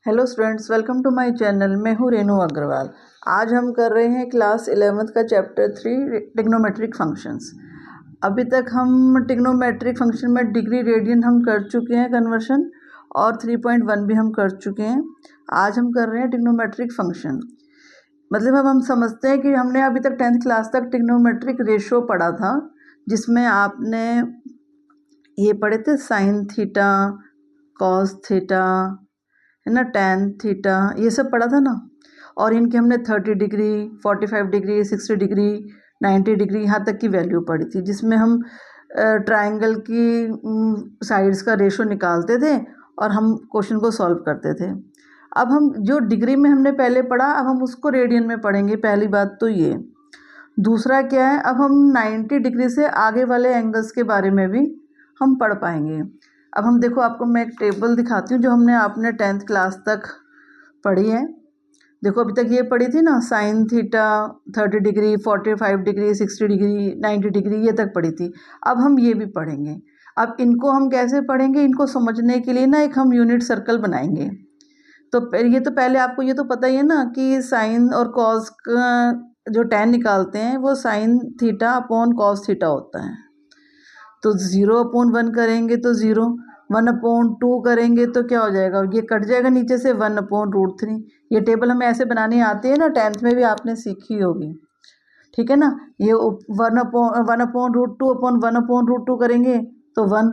Hello students, welcome to my channel. मैं हूँ रेनू अग्रवाल। आज हम कर रहे हैं क्लास 11th का चैप्टर 3 ट्रिग्नोमेट्रिक फंक्शंस। अभी तक हम ट्रिग्नोमेट्रिक फंक्शन में डिग्री रेडियन हम कर चुके हैं कन्वर्शन, और 3.1 भी हम कर चुके हैं। आज हम कर रहे हैं ट्रिग्नोमेट्रिक फंक्शन। मतलब अब हम समझते हैं कि हमने अभी तक 10th क्लास तक ट्रिग्नोमेट्रिक रेशो पढ़ा था, जिसमें आपने ये पढ़े थे साइन थीटा, कॉस थीटा, है ना, टैन थीटा, ये सब पढ़ा था ना। और इनके हमने 30 डिग्री, 45 डिग्री, 60 डिग्री, 90 डिग्री यहाँ तक की वैल्यू पढ़ी थी, जिसमें हम ट्रायंगल की साइड्स का रेशो निकालते थे और हम क्वेश्चन को सॉल्व करते थे। अब हम जो डिग्री में हमने पहले पढ़ा, अब हम उसको रेडियन में पढ़ेंगे। पहली बात तो ये। दूसरा क्या है, अब हम 90 डिग्री से आगे वाले एंगल्स के बारे में भी हम पढ़ पाएंगे। अब हम देखो, आपको मैं एक टेबल दिखाती हूँ जो हमने आपने 10th क्लास तक पढ़ी है। देखो, अभी तक ये पढ़ी थी ना, sine theta 30 degree, 45 degree, 60 degree, 90 degree, ये तक पढ़ी थी। अब हम ये भी पढ़ेंगे। अब इनको हम कैसे पढ़ेंगे, इनको समझने के लिए ना एक हम यूनिट सर्कल बनाएंगे। तो ये तो पहले आपको ये तो पता ही है ना कि साइन और कॉस का जो टैन निकालते हैं वो sine theta upon cos theta होता है। तो 0/1 करेंगे तो 0, 1/2 करेंगे तो क्या हो जाएगा, ये कट जाएगा नीचे से 1/√3। ये टेबल हमें ऐसे बनानी आती है ना, 10th में भी आपने सीखी होगी, ठीक है ना। ये 1/√2/1/√2 करेंगे तो 1,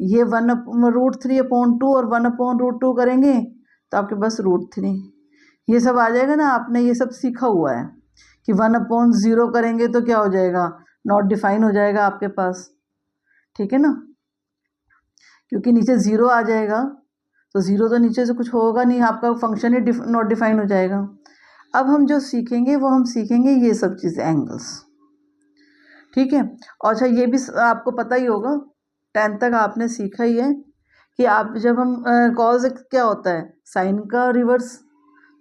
ये 1√3/2 और 1/√2 करेंगे तो आपके पास √3। ये सब आ जाएगा ना, आपने ये सब सीखा हुआ है कि 1/0 करेंगे तो क्या हो जाएगा, नॉट डिफाइन हो जाएगा आपके पास, ठीक है ना, क्योंकि नीचे 0 आ जाएगा। तो 0 तो नीचे से कुछ होगा नहीं, आपका फंक्शन ही नॉट डिफाइन हो जाएगा। अब हम जो सीखेंगे वो हम सीखेंगे ये सब चीज़ें, एंगल्स, ठीक है। और अच्छा, ये भी आपको पता ही होगा, 10th तक आपने सीखा ही है कि आप जब हम कॉस क्या होता है, साइन का रिवर्स,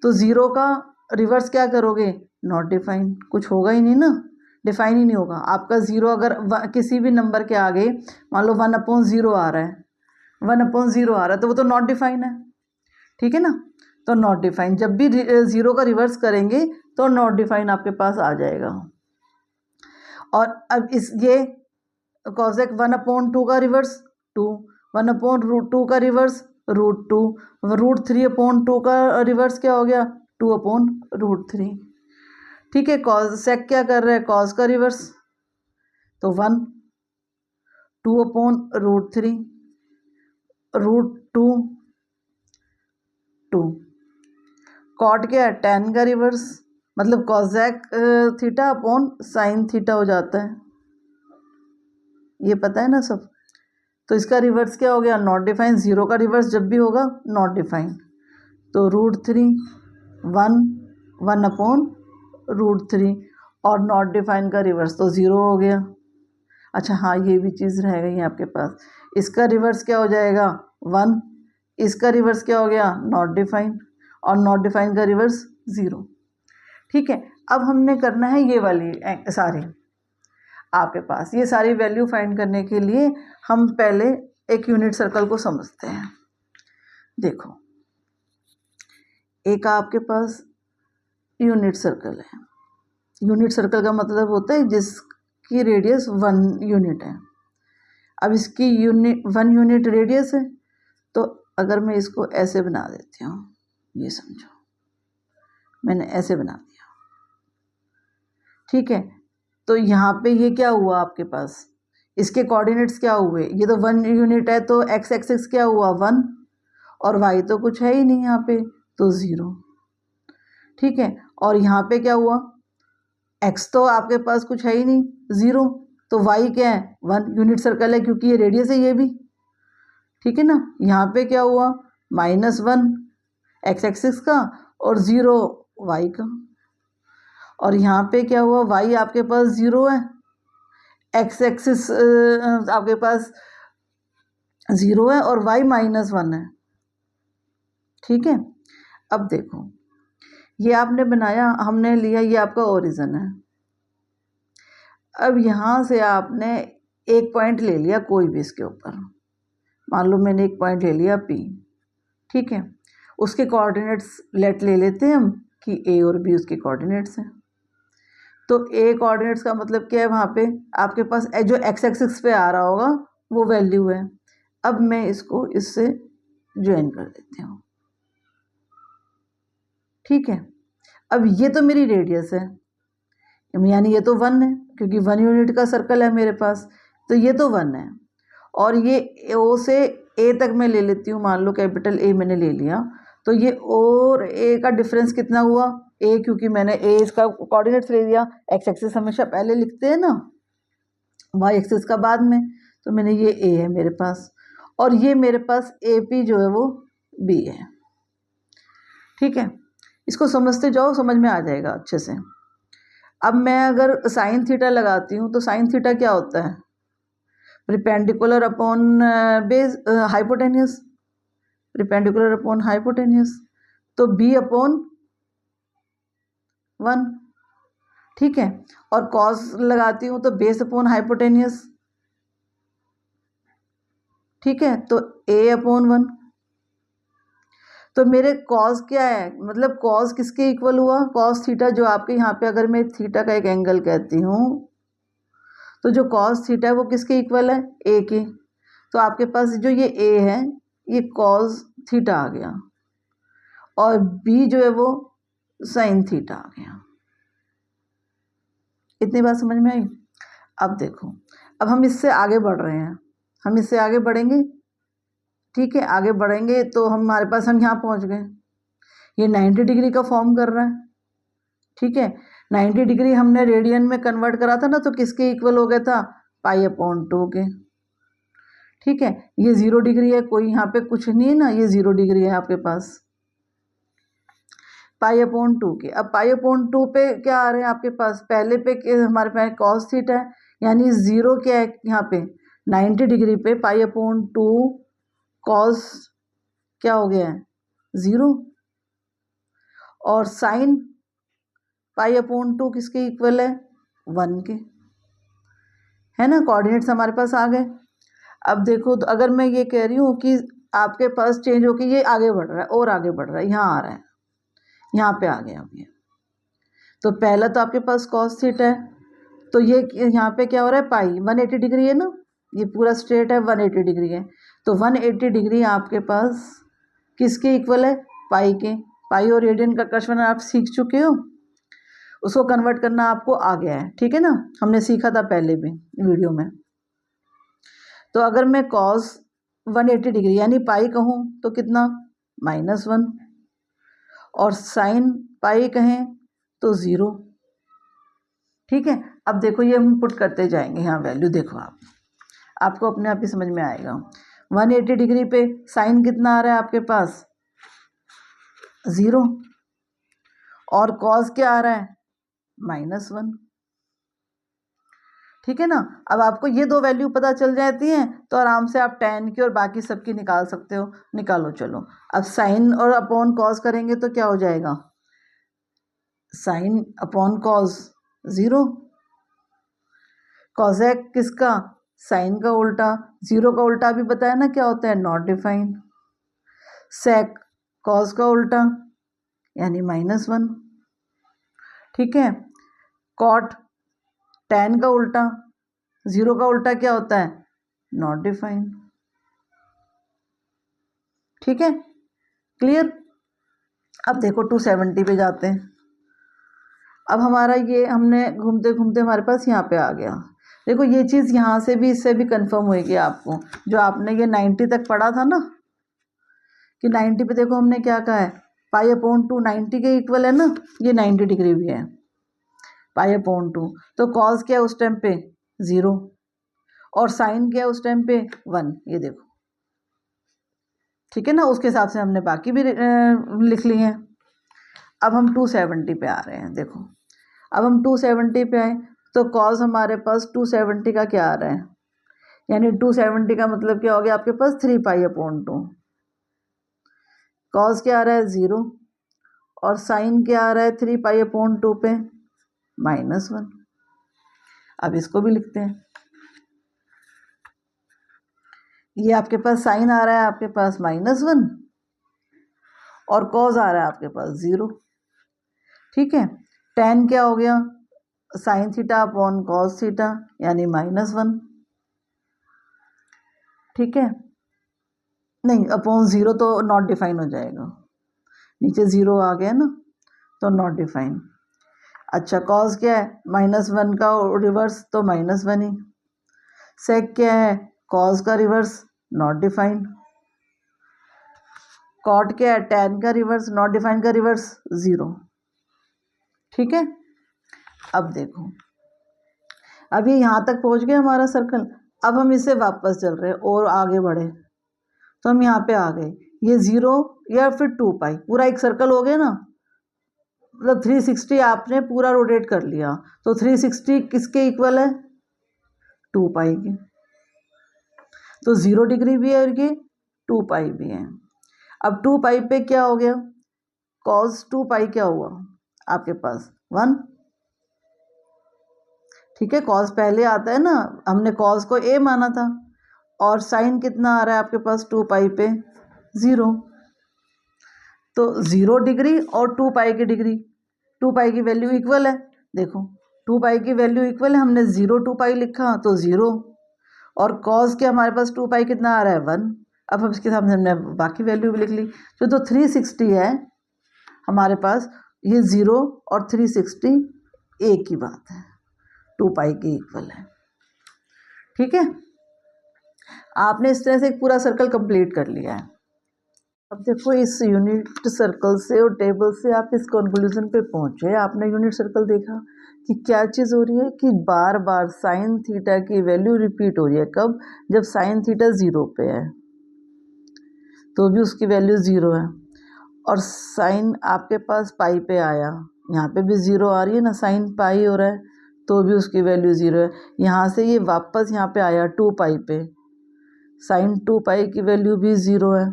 तो 0 का रिवर्स क्या करोगे, नॉट डिफाइन, कुछ होगा ही नहीं ना, डिफाइन ही नहीं होगा आपका 0। अगर किसी भी नंबर के आगे मान लो 1/0 आ रहा है, 1/0 आ रहा है, तो वो तो नॉट डिफाइन है, ठीक है ना। तो नॉट डिफाइन, जब भी 0 का रिवर्स करेंगे तो नॉट डिफाइन आपके पास आ जाएगा। और अब ये कॉसेक 1/2 का रिवर्स 2, 1/√2 का रिवर्स √2, √3/2 का रिवर्स क्या हो गया, 2/√3, ठीक है। कॉसेक क्या कर रहा है, कॉस का रिवर्स, तो 1, 2/√3, √2, 2। कॉट क्या है, टैन का रिवर्स, मतलब cosec theta upon sine theta हो जाता है, ये पता है ना सब। तो इसका रिवर्स क्या हो गया, नॉट डिफाइन। 0 का रिवर्स जब भी होगा नॉट डिफाइन, तो √3, 1, 1/√3, और नॉट डिफाइन का रिवर्स तो 0 हो गया। अच्छा हाँ, ये भी चीज़ रह गई है आपके पास, इसका रिवर्स क्या हो जाएगा, 1, इसका रिवर्स क्या हो गया, नॉट डिफाइन, और नॉट डिफाइन का रिवर्स 0, ठीक है। अब हमने करना है ये वाली सारी, आपके पास ये सारी वैल्यू फाइंड करने के लिए हम पहले एक यूनिट सर्कल को समझते हैं। देखो, एक आपके पास यूनिट सर्कल है। यूनिट सर्कल का मतलब होता है जिसकी रेडियस 1 यूनिट है। अब इसकी 1 यूनिट रेडियस है, तो अगर मैं इसको ऐसे बना देती हूँ, ये समझो मैंने ऐसे बना दिया, ठीक है। तो यहाँ पे ये क्या हुआ आपके पास, इसके कोऑर्डिनेट्स क्या हुए, ये तो 1 यूनिट है, तो एक्स एक्सिस क्या हुआ 1, और वाई तो कुछ है ही नहीं यहाँ पे, तो 0, ठीक है। और यहाँ पे क्या हुआ, एक्स तो आपके पास कुछ है ही नहीं, 0, तो वाई क्या है 1, यूनिट सर्कल है क्योंकि ये रेडियस है ये भी, ठीक है ना। यहाँ पे क्या हुआ, -1 एक्स एक्सिस का और 0 वाई का, और यहाँ पे क्या हुआ, वाई आपके पास 0 है, एक्स एक्सिस आपके पास 0 है, और वाई -1 है, ठीक है। अब देखो, ये आपने बनाया, हमने लिया, ये आपका ओरिजिन है। अब यहाँ से आपने एक पॉइंट ले लिया कोई भी इसके ऊपर, मान लो मैंने एक पॉइंट ले लिया P, ठीक है। उसके कोऑर्डिनेट्स ले लेते हैं हम कि ए और बी उसके कोऑर्डिनेट्स हैं। तो ए कोऑर्डिनेट्स का मतलब क्या है, वहाँ पे आपके पास जो एक्स एक्सिस पे आ रहा होगा वो वैल्यू है। अब मैं इसको इससे ज्वाइन कर देती हूँ, ठीक है। अब ये तो मेरी रेडियस है, यानी ये तो 1 है क्योंकि 1 यूनिट का सर्कल है मेरे पास, तो ये तो 1 है। और ये ओ से ए तक मैं ले लेती हूँ, मान लो कैपिटल ए मैंने ले लिया, तो ये और ए का डिफरेंस कितना हुआ, ए, क्योंकि मैंने ए इसका कोऑर्डिनेट्स ले लिया। एक्स एक्सिस हमेशा पहले लिखते हैं ना, वाई एक्सिस का बाद में, तो मैंने ये ए है मेरे पास, और ये मेरे पास ए पी जो है वो बी है, ठीक है। इसको समझते जाओ, समझ में आ जाएगा अच्छे से। अब मैं अगर साइन थीटा लगाती हूँ तो साइन थीटा क्या होता है, perpendicular upon base hypotenuse, perpendicular upon hypotenuse, तो बी अपॉन 1, ठीक है। और कॉस लगाती हूँ तो बेस अपॉन हाइपोटेन्यूस, ठीक है, तो ए अपॉन 1। तो मेरे कॉस क्या है, मतलब कॉस किसके इक्वल हुआ, कॉस थीटा, जो आपके यहाँ पे अगर मैं थीटा का एक एंगल कहती हूँ तो जो कॉस थीटा है वो किसके इक्वल है, ए के। तो आपके पास जो ये ए है ये कॉस थीटा आ गया, और बी जो है वो साइन थीटा आ गया। इतनी बात समझ में आई। अब देखो, अब हम इससे आगे बढ़ रहे हैं, हम इससे आगे बढ़ेंगे, ठीक है। आगे बढ़ेंगे तो हमारे पास, हम यहाँ पहुँच गए, ये 90 डिग्री का फॉर्म कर रहा है, ठीक है। 90 डिग्री हमने रेडियन में कन्वर्ट करा था ना, तो किसके इक्वल हो गया था, पाई अपॉन 2 के, ठीक है। ये 0 डिग्री है, कोई यहाँ पे कुछ नहीं है ना, ये 0 डिग्री है आपके पास, पाई अपॉन 2 के। अब पाई अपॉन 2 पे क्या आ रहे हैं आपके पास, पहले पे हमारे पास कॉस थीटा है, यानी 0 क्या है यहाँ पे, 90 डिग्री पे पाई अपॉन 2 कॉस क्या हो गया है, 0। और साइन पाई अपॉन 2 किसके इक्वल है, 1 के, है ना। कोऑर्डिनेट्स हमारे पास आ गए। अब देखो, तो अगर मैं ये कह रही हूँ कि आपके पास चेंज होकर ये आगे बढ़ रहा है और आगे बढ़ रहा है, यहाँ आ रहा है, यहाँ पे आ गया अब ये, तो पहला तो आपके पास कॉस थीटा है, तो ये यहाँ पे क्या हो रहा है, पाई 180 डिग्री है ना, ये पूरा स्ट्रेट है 180 डिग्री है, तो 180 डिग्री आपके पास किसके इक्वल है, पाई के। पाई और रेडियन का क्वेश्चन आप सीख चुके हो, उसको कन्वर्ट करना आपको आ गया है, ठीक है ना, हमने सीखा था पहले भी वीडियो में। तो अगर मैं कॉस 180 डिग्री यानी पाई कहूँ तो कितना, -1, और साइन पाई कहें तो 0, ठीक है। अब देखो, ये हम पुट करते जाएंगे यहाँ वैल्यू, देखो आपको अपने आप ही समझ में आएगा। 180 डिग्री पे साइन कितना आ रहा है आपके पास, 0, और कॉस क्या आ रहा है, -1, ठीक है ना। अब आपको ये दो वैल्यू पता चल जाती हैं तो आराम से आप tan की और बाकी सबकी निकाल सकते हो, निकालो चलो। अब साइन और अपॉन कॉस करेंगे तो क्या हो जाएगा, साइन अपॉन कॉस 0, कॉसेक किसका, साइन का उल्टा, 0 का उल्टा भी बताया ना क्या होता है, नॉट डिफाइंड, सेक कॉस का उल्टा यानी -1, ठीक है। कॉट tan का उल्टा, 0 का उल्टा क्या होता है, नॉट डिफाइंड, ठीक है, क्लियर। अब देखो 270 पे जाते हैं। अब हमारा ये हमने घूमते घूमते हमारे पास यहाँ पे आ गया। देखो ये चीज़ यहाँ से भी, इससे भी कंफर्म होएगी आपको, जो आपने ये 90 तक पढ़ा था ना, कि 90 पे देखो हमने क्या कहा है, पाई अपॉन 2 90 के इक्वल है ना, ये 90 डिग्री भी है, पाई अपॉन 2, तो कॉस क्या है उस टाइम पे 0, और साइन क्या है उस टाइम पे 1, ये देखो, ठीक है ना। उसके हिसाब से हमने बाकी भी लिख ली हैं। अब हम 270 पे आ रहे हैं, देखो अब हम 270 पे आए तो कॉस हमारे पास 270 का क्या आ रहा है, यानी 270 का मतलब क्या हो गया आपके पास, 3 पाई अपॉन 2, कॉस क्या आ रहा है 0, और साइन क्या आ रहा है 3 पाई अपॉन 2 पे -1। अब इसको भी लिखते हैं, ये आपके पास साइन आ रहा है आपके पास -1, और कॉज आ रहा है आपके पास 0। ठीक है, tan क्या हो गया, sine theta upon cos theta यानी -1। ठीक है, नहीं अपॉन 0 तो नॉट डिफाइन हो जाएगा, नीचे 0 आ गया ना तो नॉट डिफाइन। अच्छा, कॉस क्या है, -1 का रिवर्स तो -1 ही। सेक क्या है, कॉस का रिवर्स नॉट डिफाइन। कॉट क्या है, टैन का रिवर्स नॉट डिफाइन का रिवर्स 0। ठीक है, अब देखो, अब ये यहाँ तक पहुँच गया हमारा सर्कल। अब हम इससे वापस चल रहे हैं और आगे बढ़े तो हम यहाँ पे आ गए, ये 0 या फिर 2π, पूरा एक सर्कल हो गया ना, मतलब 360 आपने पूरा रोटेट कर लिया, तो 360 किसके इक्वल है, 2π के। तो 0 डिग्री भी है और ये 2π भी है। अब 2π पे क्या हो गया, cos 2π क्या हुआ आपके पास 1। ठीक है, cos पहले आता है ना, हमने cos को a माना था, और साइन कितना आ रहा है आपके पास 2π पे 0। तो 0 डिग्री और 2π की डिग्री, 2π की वैल्यू इक्वल है। देखो 2π की वैल्यू इक्वल है, हमने 0 2π लिखा तो 0, और cos के हमारे पास 2π कितना आ रहा है 1। अब हम इसके सामने हमने बाकी वैल्यू भी लिख ली, जो तो 360 है हमारे पास, ये 0 और 360 एक ही बात है, 2π के इक्वल है। ठीक है, आपने इस तरह से एक पूरा सर्कल कंप्लीट कर लिया है। अब देखो, इस यूनिट सर्कल से और टेबल से आप इस कंक्लूजन पे पहुंचे। आपने यूनिट सर्कल देखा कि क्या चीज़ हो रही है कि बार बार साइन थीटा की वैल्यू रिपीट हो रही है। कब, जब साइन थीटा 0 पे है तो भी उसकी वैल्यू 0 है, और साइन आपके पास पाई पे आया, यहाँ पे भी 0 आ रही है ना, साइन पाई हो रहा है तो भी उसकी वैल्यू 0 है। यहाँ से ये वापस यहाँ पे आया 2π पे, साइन 2π की वैल्यू भी 0 है।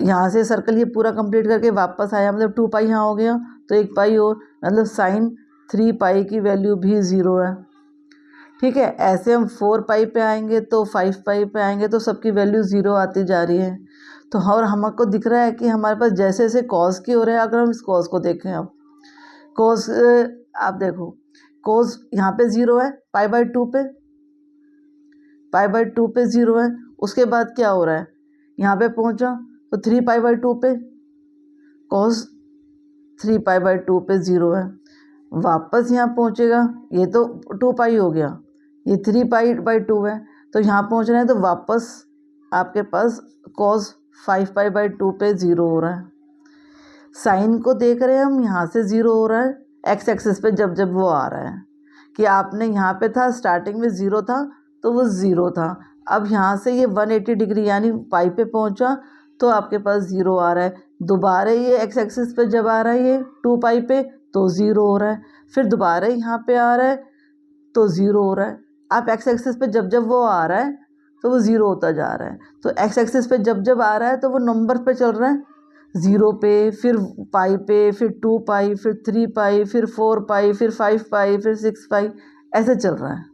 यहाँ से सर्कल ये पूरा कंप्लीट करके वापस आया, मतलब 2π यहाँ हो गया तो 1π और, मतलब साइन 3π की वैल्यू भी 0 है। ठीक है, ऐसे हम 4π पे आएंगे तो 5π पे आएंगे तो सबकी वैल्यू 0 आती जा रही है। तो और हमको दिख रहा है कि हमारे पास जैसे जैसे कॉस की हो रहा है, अगर हम इस कॉस को देखें, अब कॉस आप देखो, कॉस यहाँ पे 0 है, π/2 पे, π/2 पे 0 है। उसके बाद क्या हो रहा है, यहाँ पे पहुँचा तो 3π/2 पे, कॉस 3π/2 पे 0 है। वापस यहाँ पहुँचेगा, ये तो 2π हो गया, ये 3π/2 है, तो यहाँ पहुँच रहे हैं तो वापस आपके पास कॉस 5π/2 पे 0 हो रहा है। साइन को देख रहे हैं हम, यहाँ से 0 हो रहा है एक्स एक्सिस पे, जब जब वो आ रहा है कि आपने यहाँ पे था, स्टार्टिंग में 0 था तो वो 0 था, अब यहाँ से ये 180 डिग्री यानी पाई पे पहुँचा तो आपके पास 0 आ रहा है। दोबारा ये एक्स एक्सिस पे जब आ रहा है ये 2π पे तो 0 हो रहा है, फिर दोबारा यहाँ पे आ रहा है तो 0 हो रहा है। आप एक्स एक्सिस पे जब जब वो आ रहा है तो वो 0 होता जा रहा है, तो एक्स एक्सिस पे जब जब आ रहा है तो वो नंबर पे चल रहा है, 0 पे, फिर पाई पे, फिर 2π, फिर 3π, फिर 4π, फिर 5π, फिर 6π, ऐसे चल रहा है।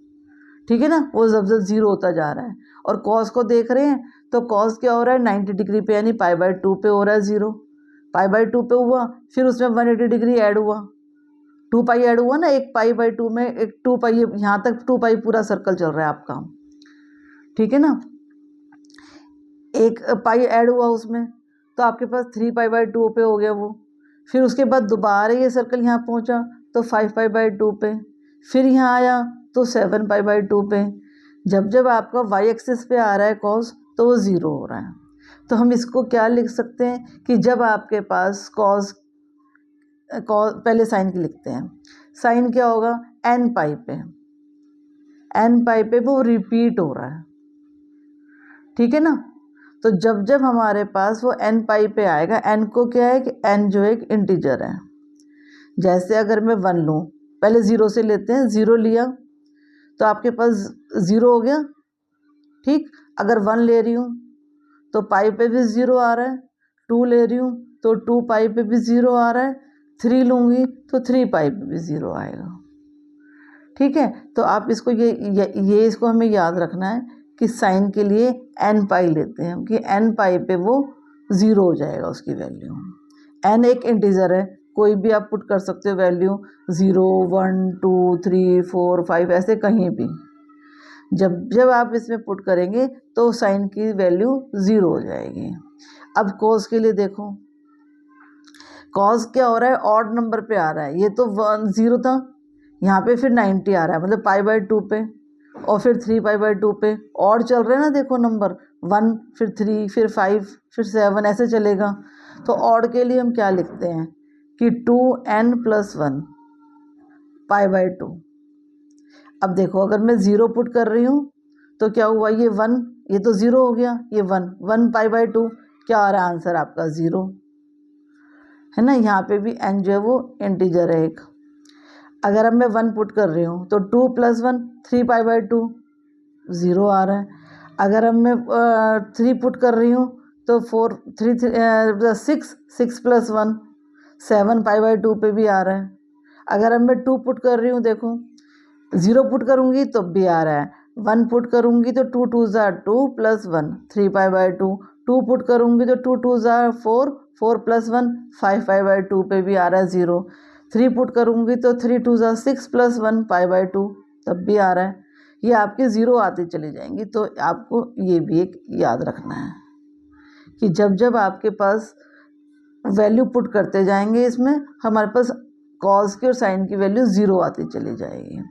ठीक है ना, वो जब जब 0 होता जा रहा है। और कॉस को देख रहे हैं तो कॉस क्या हो रहा है 90 डिग्री पे, यानी π/2 पे हो रहा है 0, π/2 पे हुआ, फिर उसमें 180 डिग्री ऐड हुआ, 2π ऐड हुआ ना, एक π/2 में एक 2π, यहाँ तक 2π पूरा सर्कल चल रहा है आपका। ठीक है ना, एक पाई ऐड हुआ उसमें तो आपके पास 3π/2 पे हो गया वो, फिर उसके बाद दोबारा ये सर्कल यहाँ पहुँचा तो 5π/2 पे, फिर यहाँ आया तो 7π/2 पे। जब जब आपका वाई एक्सिस पे आ रहा है कॉस तो वो 0 हो रहा है। तो हम इसको क्या लिख सकते हैं कि जब आपके पास कॉस पहले साइन की लिखते हैं, साइन क्या होगा nπ पे, nπ पे वो रिपीट हो रहा है। ठीक है ना, तो जब जब हमारे पास वो nπ पे आएगा, n को क्या है कि n जो एक इंटीजर है, जैसे अगर मैं 1 लूँ, पहले 0 से लेते हैं, 0 लिया तो आपके पास 0 हो गया। ठीक, अगर 1 ले रही हूँ तो पाई पे भी 0 आ रहा है, 2 ले रही हूँ तो 2π पे भी 0 आ रहा है, 3 लूँगी तो 3π पे भी 0 आएगा। ठीक है, तो आप इसको ये इसको हमें याद रखना है कि साइन के लिए nπ लेते हैं कि nπ पे वो ज़ीरो हो जाएगा उसकी वैल्यू। एन एक इंटीजर है, कोई भी आप पुट कर सकते हो वैल्यू 0, 1, 2, 3, 4, 5 ऐसे कहीं भी। जब जब आप इसमें पुट करेंगे तो साइन की वैल्यू 0 हो जाएगी। अब कॉस के लिए देखो, कॉस क्या हो रहा है, ऑड नंबर पे आ रहा है। ये तो 0 था, यहाँ पे फिर 90 आ रहा है, मतलब π/2 पे, और फिर 3π/2 पे। ऑड चल रहे हैं ना, देखो नंबर 1 फिर 3 फिर 5 फिर 7 ऐसे चलेगा। तो ऑड के लिए हम क्या लिखते हैं कि 2n+1 π/2। अब देखो अगर मैं 0 पुट कर रही हूँ तो क्या हुआ, ये 1, ये तो 0 हो गया, ये 1 π/2 क्या आ रहा है आंसर आपका 0 है ना। यहाँ पे भी n जो है वो इंटीजर है एक। अगर अब मैं 1 पुट कर रही हूँ तो 2 + 1 3π/2 0 आ रहा है। अगर अब मैं 3 पुट कर रही हूँ तो 6 + 1 7 π/2 पे भी आ रहा है। अगर अब मैं 2 पुट कर रही हूँ, देखो 0 पुट करूँगी तो भी आ रहा है, 1 पुट करूँगी तो 2 2 = 2 + 1 3π/2, 2 पुट करूँगी तो 2 2 = 4 4 + 1 5π/2 पे भी आ रहा है 0। 3 पुट करूँगी तो 3 2 = 6 + 1 π/2 तब भी आ रहा है। ये आपके 0 आती चली जाएंगी। तो आपको ये भी एक याद रखना है कि जब जब आपके पास वैल्यू पुट करते जाएंगे, इसमें हमारे पास कॉस की और साइन की वैल्यू 0 आती चली जाएगी।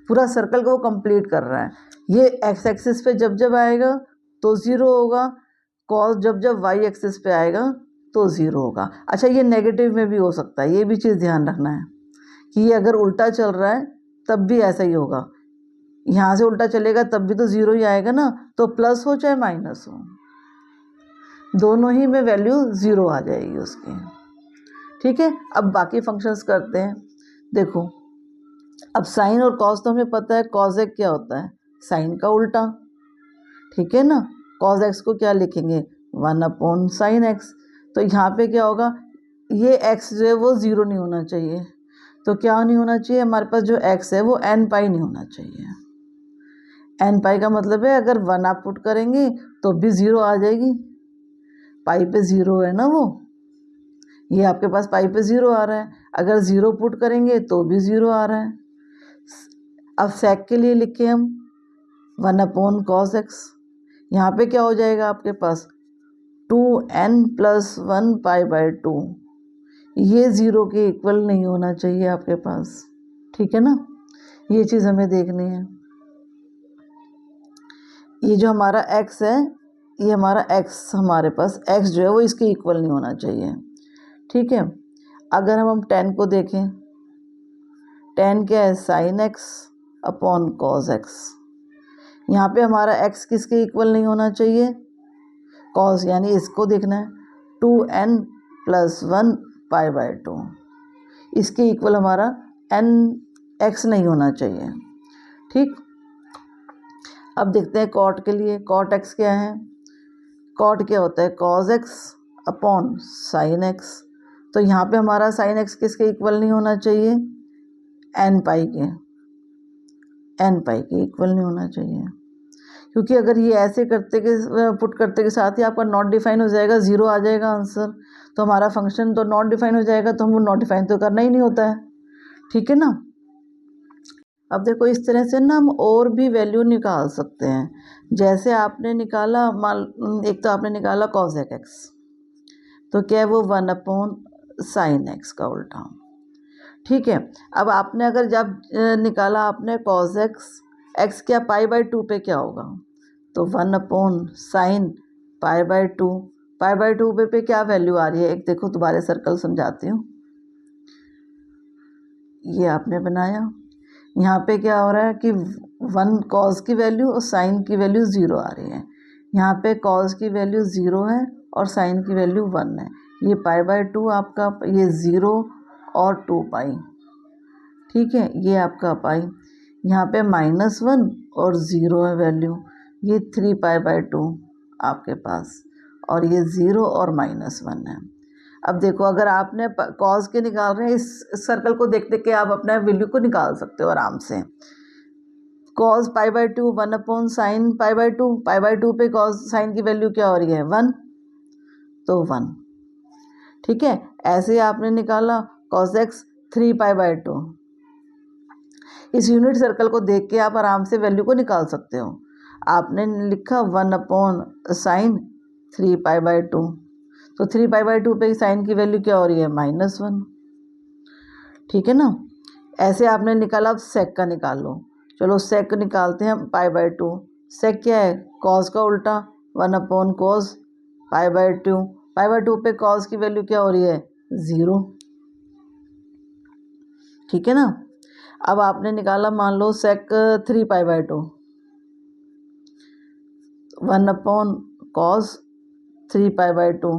पूरा सर्कल को वो कंप्लीट कर रहा है। ये एक्स एक्सिस पे जब जब आएगा तो 0 होगा, कॉस जब जब वाई एक्सिस पे आएगा तो 0 होगा। अच्छा, ये नेगेटिव में भी हो सकता है, ये भी चीज़ ध्यान रखना है कि ये अगर उल्टा चल रहा है तब भी ऐसा ही होगा। यहाँ से उल्टा चलेगा तब भी तो 0 ही आएगा ना, तो प्लस हो चाहे माइनस हो, दोनों ही में वैल्यू 0 आ जाएगी उसकी। ठीक है, अब बाकी फंक्शंस करते हैं। देखो अब साइन और कॉस तो हमें पता है, कॉस एक्स क्या होता है, साइन का उल्टा। ठीक है ना, कॉस एक्स को क्या लिखेंगे, 1/sin x। तो यहाँ पे क्या होगा, ये x जो है वो 0 नहीं होना चाहिए। तो क्या नहीं होना चाहिए, हमारे पास जो x है वो n π नहीं होना चाहिए। n π का मतलब है अगर 1 आप पुट करेंगे तो भी 0 आ जाएगी, पाई पे 0 है ना वो, ये आपके पास पाई पे 0 आ रहा है। अगर 0 पुट करेंगे तो भी 0 आ रहा है। अब सेक के लिए लिखे हम 1/cos x। यहाँ पे क्या हो जाएगा आपके पास 2n+1 π/2। ये 0 के इक्वल नहीं होना चाहिए आपके पास। ठीक है ना, ये चीज़ हमें देखनी है। ये जो हमारा x है, ये हमारा x, हमारे पास x जो है वो इसके इक्वल नहीं होना चाहिए। ठीक है, अगर हम tan को देखें, tan क्या है, sin x/cos x। यहाँ पे हमारा x किसके इक्वल नहीं होना चाहिए, cos, यानी इसको देखना है 2n+1 π/2, इसके इक्वल हमारा x नहीं होना चाहिए। ठीक, अब देखते हैं कॉट के लिए। कॉट x क्या है, कॉट क्या होता है, cos x/sin x। तो यहाँ पे हमारा sin x किसके इक्वल नहीं होना चाहिए, n π के इक्वल नहीं होना चाहिए। क्योंकि अगर ये ऐसे करते के पुट करते के साथ ही आपका नॉट डिफाइन हो जाएगा, 0 आ जाएगा आंसर। तो हमारा फंक्शन तो नॉट डिफाइन हो जाएगा, तो हम वो नॉट डिफाइन तो करना ही नहीं होता है। ठीक है ना। अब देखो इस तरह से ना हम और भी वैल्यू निकाल सकते हैं। जैसे आपने निकाला, एक तो आपने निकाला cos x, तो क्या है वो 1/sin x का उल्टा। ठीक है, अब आपने अगर जब निकाला आपने cos x क्या π/2 पे क्या होगा, तो 1/sin π/2। π/2 पे क्या वैल्यू आ रही है, एक देखो दोबारा सर्कल समझाती हूँ। ये आपने बनाया, यहाँ पे क्या हो रहा है कि 1 cos की वैल्यू और sin की वैल्यू 0 आ रही है। यहाँ पे cos की वैल्यू 0 है और sin की वैल्यू 1 है। ये π/2 आपका, ये 0 और 2π। ठीक है, ये आपका पाई, यहाँ पे -1 और 0 है वैल्यू, ये 3π/2 आपके पास, और ये 0 और -1 है। अब देखो अगर आपने कॉस के निकाल रहे हैं, इस सर्कल को देखते कि आप अपना वैल्यू को निकाल सकते हो आराम से। cos π/2 1/sin π/2, π/2 पे cos साइन की वैल्यू क्या हो रही है 1, तो 1। ठीक है, ऐसे आपने निकाला cos x 3π/2। इस यूनिट सर्कल को देख के आप आराम से वैल्यू को निकाल सकते हो। आपने लिखा 1/sin 3π/2, तो 3π/2 पे साइन की वैल्यू क्या हो रही है, -1। ठीक है ना। ऐसे आपने निकाला, अब सेक का निकाल लो। चलो सेक निकालते हैं हम π/2। सेक क्या है, कॉस का उल्टा 1/cos π/2। π/2 पे कॉस की वैल्यू क्या हो रही है, 0। ठीक है ना। अब आपने निकाला, मान लो सेक 3π/2, 1/cos 3π/2,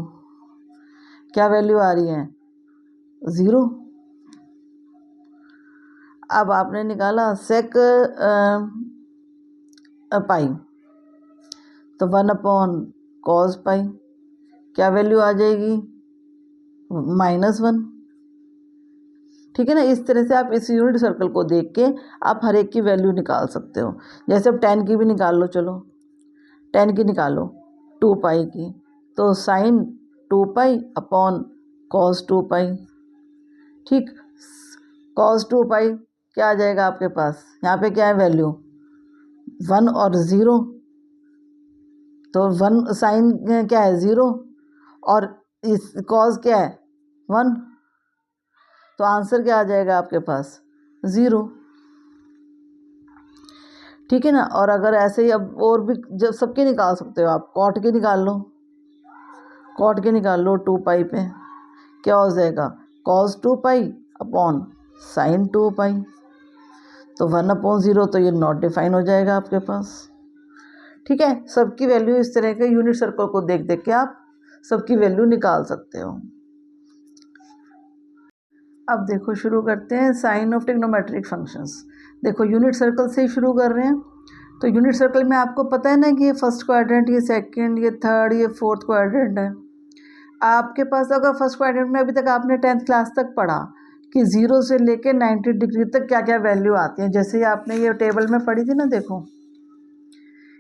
क्या वैल्यू आ रही है, 0। अब आपने निकाला सेक पाई, तो 1/cos पाई, क्या वैल्यू आ जाएगी, -1। ठीक है ना। इस तरह से आप इस यूनिट सर्कल को देख के आप हर एक की वैल्यू निकाल सकते हो। जैसे अब tan की भी निकाल लो। चलो tan की निकालो 2π की, तो sin 2π/cos 2π। ठीक, cos 2π क्या आ जाएगा आपके पास, यहाँ पे क्या है वैल्यू, 1 और 0, तो 1 साइन क्या है 0 और इस cos क्या है 1, तो आंसर क्या आ जाएगा आपके पास, 0। ठीक है ना। और अगर ऐसे ही अब और भी जब सबके निकाल सकते हो आप, cot के निकाल लो, cot के निकाल लो 2π पे, क्या हो जाएगा, cos 2π/sin 2π, तो 1/0, तो ये नॉट डिफाइन हो जाएगा आपके पास। ठीक है, सबकी वैल्यू इस तरह के यूनिट सर्कल को देख देख के आप सबकी वैल्यू निकाल सकते हो। अब देखो शुरू करते हैं साइन ऑफ ट्रिग्नोमेट्रिक फंक्शंस। देखो यूनिट सर्कल से ही शुरू कर रहे हैं। तो यूनिट सर्कल में आपको पता है ना कि ये फर्स्ट क्वाड्रेंट, ये सेकंड, ये थर्ड, ये फोर्थ क्वाड्रेंट है। आपके पास अगर फर्स्ट क्वाड्रेंट में अभी तक आपने 10th क्लास तक पढ़ा कि 0 से लेके 90 डिग्री तक क्या क्या वैल्यू आती हैं, जैसे ही आपने ये टेबल में पढ़ी थी ना, देखो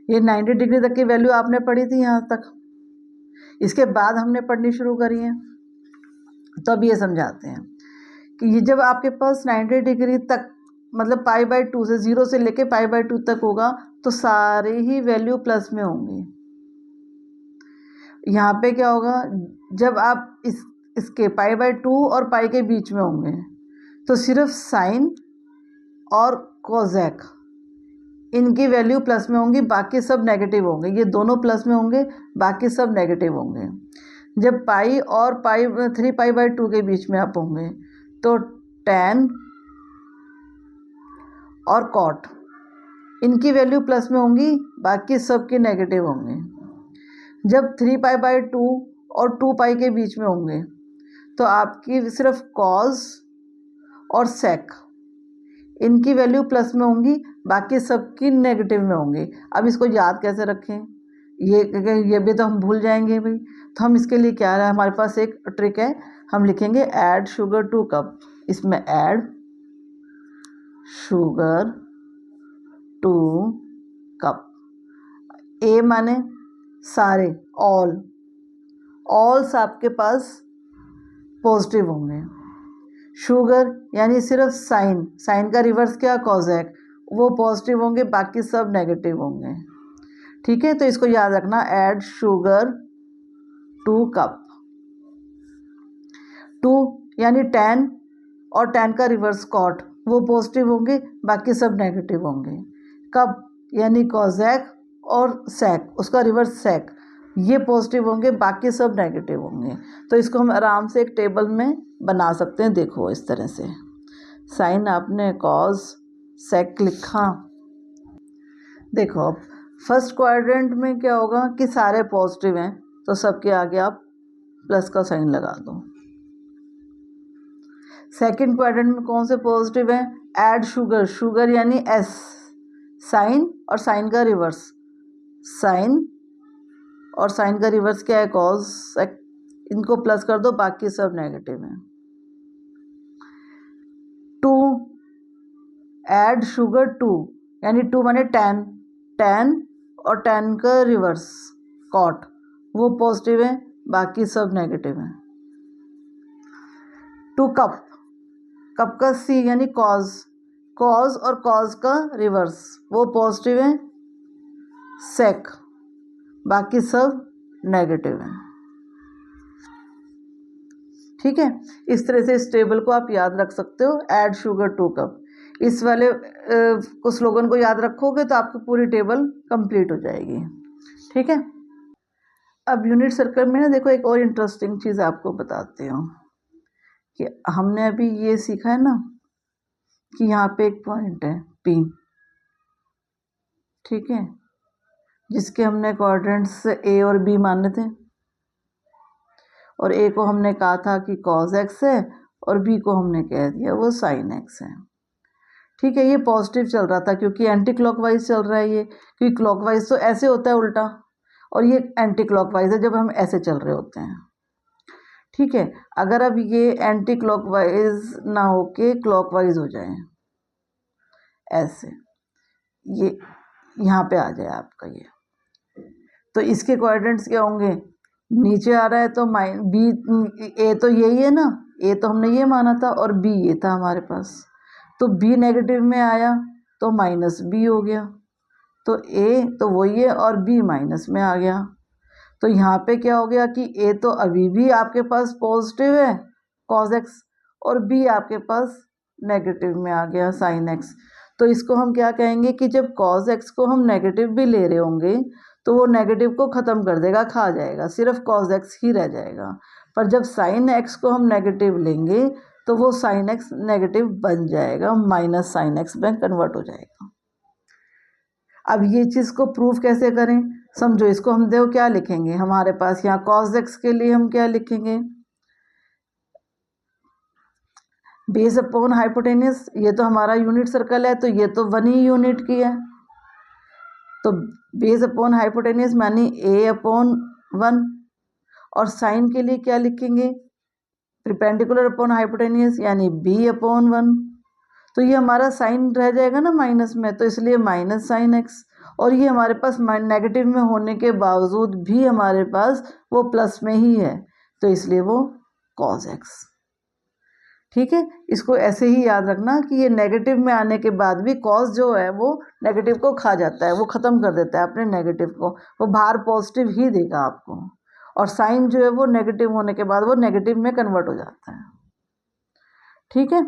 ये 90 डिग्री तक की वैल्यू आपने पढ़ी थी यहाँ तक। इसके बाद हमने पढ़नी शुरू करी है, तो अब ये समझाते हैं कि ये जब आपके पास 90 डिग्री तक मतलब π/2 से 0 से लेके π/2 तक होगा, तो सारे ही वैल्यू प्लस में होंगी। यहाँ पे क्या होगा, जब आप इसके π/2 और पाई के बीच में होंगे, तो सिर्फ साइन और कोजेक इनकी वैल्यू प्लस में होंगी, बाकी सब नेगेटिव होंगे। ये दोनों प्लस में होंगे, बाकी सब नेगेटिव होंगे। जब पाई और 3π/2 के बीच में आप होंगे, तो tan और cot इनकी वैल्यू प्लस में होंगी, बाकी सब के नेगेटिव होंगे। जब 3π/2 और 2π के बीच में होंगे, तो आपकी सिर्फ cos और sec इनकी वैल्यू प्लस में होंगी, बाकी सबकी नेगेटिव में होंगी। अब इसको याद कैसे रखें, ये भी तो हम भूल जाएंगे भाई। तो हम इसके लिए क्या है, हमारे पास एक ट्रिक है, हम लिखेंगे ऐड शुगर 2 कप। इसमें ऐड शुगर 2 कप, ए माने सारे, ऑल्स आपके पास पॉजिटिव होंगे। शुगर यानी सिर्फ साइन का रिवर्स क्या, कोजेक, वो पॉजिटिव होंगे, बाकी सब नेगेटिव होंगे। ठीक है, तो इसको याद रखना, ऐड शुगर 2 कप। 2 यानी tan और tan का रिवर्स cot, वो पॉजिटिव होंगे, बाकी सब नेगेटिव होंगे। कप यानी कोजेक और sec, उसका रिवर्स sec, ये पॉजिटिव होंगे, बाकी सब नेगेटिव होंगे। तो इसको हम आराम से एक टेबल में बना सकते हैं। देखो इस तरह से, साइन आपने cos sec लिखा। देखो अब फर्स्ट क्वाड्रेंट में क्या होगा कि सारे पॉजिटिव हैं, तो सबके आगे आप प्लस का साइन लगा दो। सेकंड क्वाड्रेंट में कौन से पॉजिटिव हैं, ऐड शुगर यानी s, साइन और साइन का रिवर्स, साइन और साइन का रिवर्स क्या है, cos sec, इनको प्लस कर दो, बाकी सब नेगेटिव हैं। 2 ऐड शुगर 2 यानी 2 माने tan और tan का रिवर्स cot, वो पॉजिटिव है, बाकी सब नेगेटिव हैं। टू कप, कप का सी यानी कॉज, कॉज और कॉज का रिवर्स वो पॉजिटिव है, सेक, बाकी सब नेगेटिव हैं। ठीक है, इस तरह से इस टेबल को आप याद रख सकते हो। ऐड शुगर 2 कप, इस वाले को स्लोगन को याद रखोगे तो आपकी पूरी टेबल कंप्लीट हो जाएगी। ठीक है, अब यूनिट सर्कल में ना देखो एक और इंटरेस्टिंग चीज़ आपको बताती हूँ कि हमने अभी ये सीखा है ना कि यहाँ पे एक पॉइंट है P, ठीक है, जिसके हमने कोऑर्डिनेट्स A और B माने थे, और A को हमने कहा था कि cos x है और B को हमने कह दिया वो sin x है। ठीक है, ये पॉजिटिव चल रहा था क्योंकि एंटी क्लॉकवाइज चल रहा है ये, क्योंकि क्लॉकवाइज तो ऐसे होता है उल्टा, और ये एंटी क्लॉकवाइज है जब हम ऐसे चल रहे होते हैं। ठीक है, अगर अब ये एंटी क्लॉकवाइज ना होके क्लॉकवाइज हो जाए, ऐसे ये यहाँ पे आ जाए आपका ये, तो इसके कोऑर्डिनेट्स क्या होंगे, नीचे आ रहा है तो B, A तो यही है ना, A तो हमने ये माना था और B ये था हमारे पास, तो B नेगेटिव में आया तो माइनस B हो गया, तो A तो वही है और B माइनस में आ गया। तो यहाँ पे क्या हो गया कि A तो अभी भी आपके पास पॉजिटिव है cos x, और B आपके पास नेगेटिव में आ गया sin x। तो इसको हम क्या कहेंगे कि जब cos x को हम नेगेटिव भी ले रहे होंगे तो वो नेगेटिव को ख़त्म कर देगा, खा जाएगा, सिर्फ cos x ही रह जाएगा। पर जब sin x को हम नेगेटिव लेंगे तो वो sin x नेगेटिव बन जाएगा, माइनस sin x में कन्वर्ट हो जाएगा। अब ये चीज़ को प्रूफ कैसे करें, समझो, इसको हम देखो क्या लिखेंगे, हमारे पास यहाँ cos x के लिए हम क्या लिखेंगे, बेस अपॉन हाइपोटेन्यूस, ये तो हमारा यूनिट सर्कल है तो ये तो 1 ही यूनिट की है, तो बेस अपॉन हाइपोटेन्यूस मानी a अपॉन 1, और साइन के लिए क्या लिखेंगे, परपेंडिकुलर अपॉन हाइपोटेन्यूस यानी b अपॉन 1, तो ये हमारा साइन रह जाएगा ना माइनस में, तो इसलिए माइनस साइन एक्स, और ये हमारे पास नेगेटिव में होने के बावजूद भी हमारे पास वो प्लस में ही है, तो इसलिए वो cos x। ठीक है, इसको ऐसे ही याद रखना कि ये नेगेटिव में आने के बाद भी cos जो है वो नेगेटिव को खा जाता है, वो ख़त्म कर देता है अपने नेगेटिव को, वो बाहर पॉजिटिव ही देगा आपको, और साइन जो है वो नेगेटिव होने के बाद वो नेगेटिव में कन्वर्ट हो जाता है। ठीक है,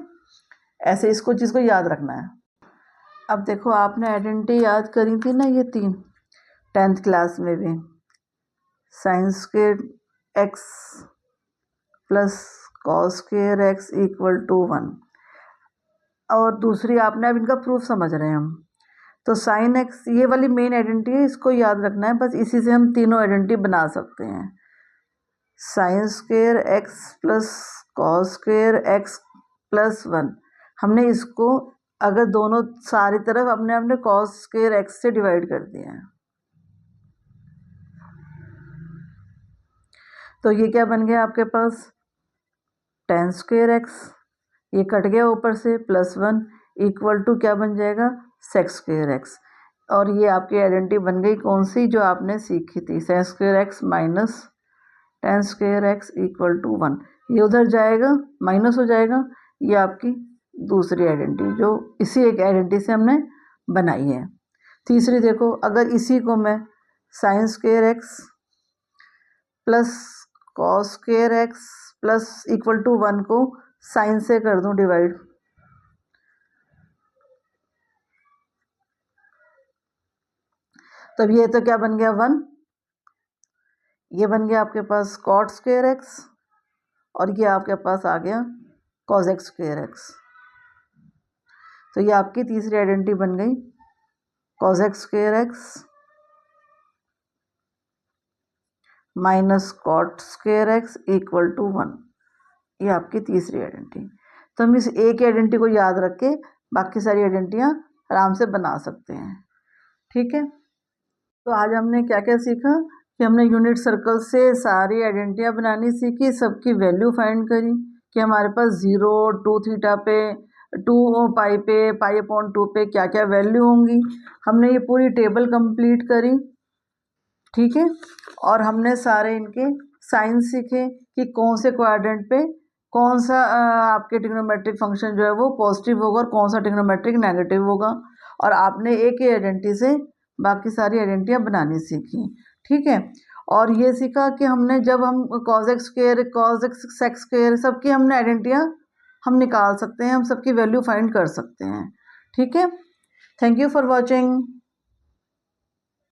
ऐसे इसको चीज़ को याद रखना है। अब देखो आपने आइडेंटिटी याद करी थी ना, ये 3 10th क्लास में भी, sine square x plus cos square x equal to 1, और दूसरी आपने अब इनका प्रूफ समझ रहे हैं हम, तो साइन x ये वाली मेन आइडेंटिटी है, इसको याद रखना है, बस इसी से हम तीनों आइडेंटिटी बना सकते हैं। Sign square x plus cos square x plus 1, हमने इसको अगर दोनों सारी तरफ अपने अपने कॉस स्क्वायर x से डिवाइड कर दिया है, तो ये क्या बन गया आपके पास tan स्क्वायर x, ये कट गया ऊपर से, प्लस 1 इक्वल टू क्या बन जाएगा sec स्क्वायर x, और ये आपकी आइडेंटिटी बन गई कौन सी जो आपने सीखी थी, sec square x minus tan square x equal to 1, ये उधर जाएगा माइनस हो जाएगा, ये आपकी दूसरी आइडेंटिटी जो इसी एक आइडेंटिटी से हमने बनाई है। तीसरी देखो, अगर इसी को मैं sine square x plus cos square x plus equal to 1 को साइन से कर दूं डिवाइड, तब ये तो क्या बन गया 1, ये बन गया आपके पास कॉट स्क्वायर x, और ये आपके पास आ गया कॉस एक्स स्क्वायर x, तो ये आपकी तीसरी आइडेंटिटी बन गई cos x square x minus cot square x equal to 1, ये आपकी तीसरी आइडेंटिटी। तो हम इस एक आइडेंटिटी को याद रख के बाकी सारी आइडेंटिटियाँ आराम से बना सकते हैं। ठीक है, तो आज हमने क्या क्या सीखा कि हमने यूनिट सर्कल से सारी आइडेंटिटियाँ बनानी सीखी, सबकी वैल्यू फाइंड करी कि हमारे पास 0 2 थीटा पे 2 पाई पे पाई अपॉन 2 पे क्या क्या वैल्यू होंगी, हमने ये पूरी टेबल कंप्लीट करी। ठीक है, और हमने सारे इनके साइन सीखे कि कौन से क्वाड्रेंट पे कौन सा आपके ट्रिग्नोमेट्रिक फंक्शन जो है वो पॉजिटिव होगा और कौन सा ट्रिग्नोमेट्रिक नेगेटिव होगा। और आपने एक ही आइडेंटिटी से बाकी सारी आइडेंटिटियाँ बनानी सीखी, ठीक है। और ये सीखा कि हमने जब हम cos x square cos x sex square सबकी हमने आइडेंटिटियाँ हम निकाल सकते हैं, हम सबकी वैल्यू फाइंड कर सकते हैं, ठीक है। Thank you for watching.